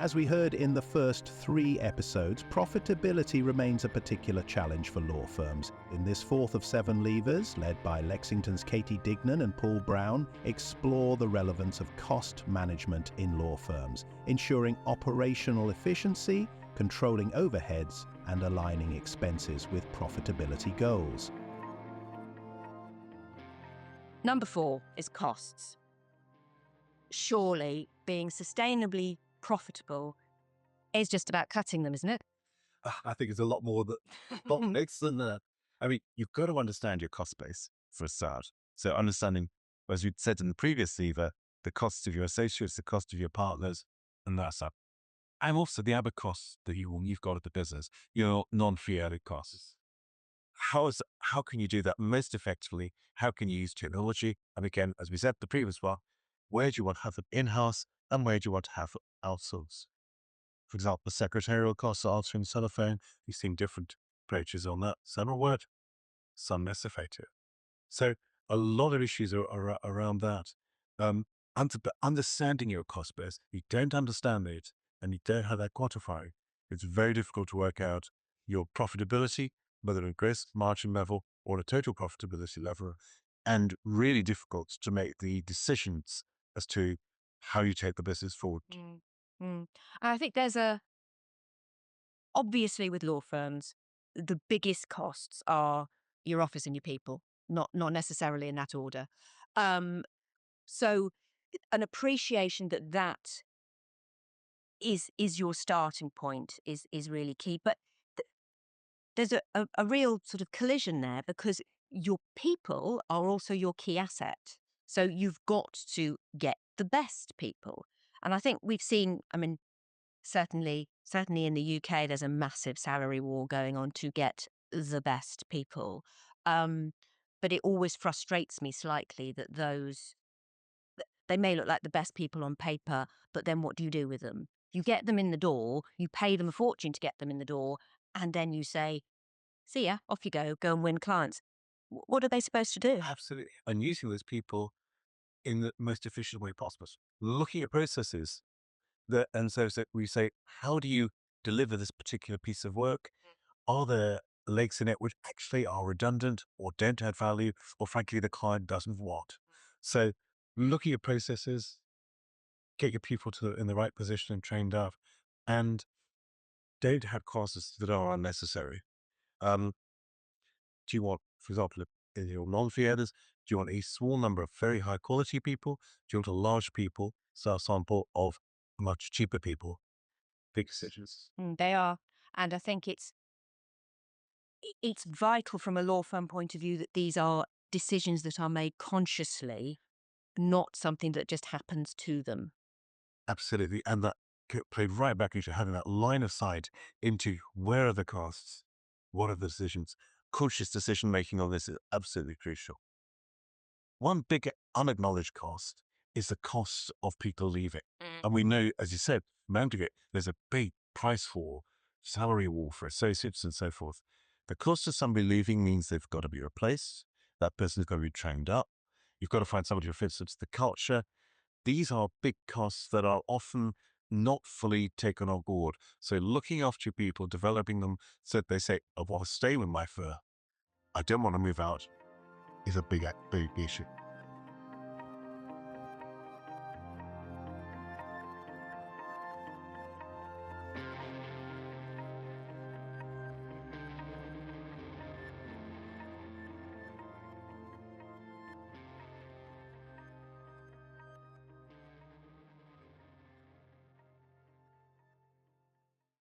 As we heard in the first 3 episodes, profitability remains a particular challenge for law firms. In this 4th of 7 levers, led by Lexington's Katie Dignan and Paul Browne, explore the relevance of cost management in law firms, ensuring operational efficiency, controlling overheads, and aligning expenses with profitability goals. Number 4 is costs. Surely being sustainably profitable is just about cutting them, isn't it? I think it's a lot more complex than that. I mean, you've got to understand your cost base for a start. So understanding, as we said in the previous lever, the costs of your associates, the cost of your partners, and that's up. And also the other costs that you've got at the business, your non-fee added costs. How can you do that most effectively? How can you use technology? And again, as we said the previous one, where do you want to have them in-house and where do you want to have outsourced? For example, the secretarial costs of answering the telephone, you've seen different approaches on that. Some are word, some less effective. So a lot of issues are around that. Understanding your cost base, you don't understand it and you don't have that quantifying, it's very difficult to work out your profitability, whether at a gross margin level or a total profitability level, and really difficult to make the decisions as to how you take the business forward. And I think obviously with law firms, the biggest costs are your office and your people, not necessarily in that order. So an appreciation that is your starting point is really key. But there's a real sort of collision there because your people are also your key asset. So you've got to get the best people. And I think we've seen, I mean, certainly in the UK, there's a massive salary war going on to get the best people. But it always frustrates me slightly that they may look like the best people on paper, but then what do you do with them? You get them in the door, you pay them a fortune to get them in the door, and then you say, see ya, off you go and win clients. What are they supposed to do? Absolutely. And using those people in the most efficient way possible. Looking at processes so we say, how do you deliver this particular piece of work? Are there legs in it which actually are redundant or don't add value, or frankly, the client doesn't want? So looking at processes, get your people in the right position and trained up, and don't have costs that are unnecessary. Do you want, for example, in your non-fee earners, do you want a small number of very high quality people? Do you want a large people, so a sample of much cheaper people? Big decisions. They are. And I think it's vital from a law firm point of view that these are decisions that are made consciously, not something that just happens to them. Absolutely. And that played right back into having that line of sight into where are the costs, what are the decisions. Conscious decision making on this is absolutely crucial. One big unacknowledged cost is the cost of people leaving. And we know, as you said, there's a big price war, salary war for associates and so forth. The cost of somebody leaving means they've got to be replaced. That person's got to be trained up. You've got to find somebody who fits into the culture. These are big costs that are often not fully taken on board. So looking after people, developing them so that they say, I want to stay with my firm, I don't want to move out, is a big issue.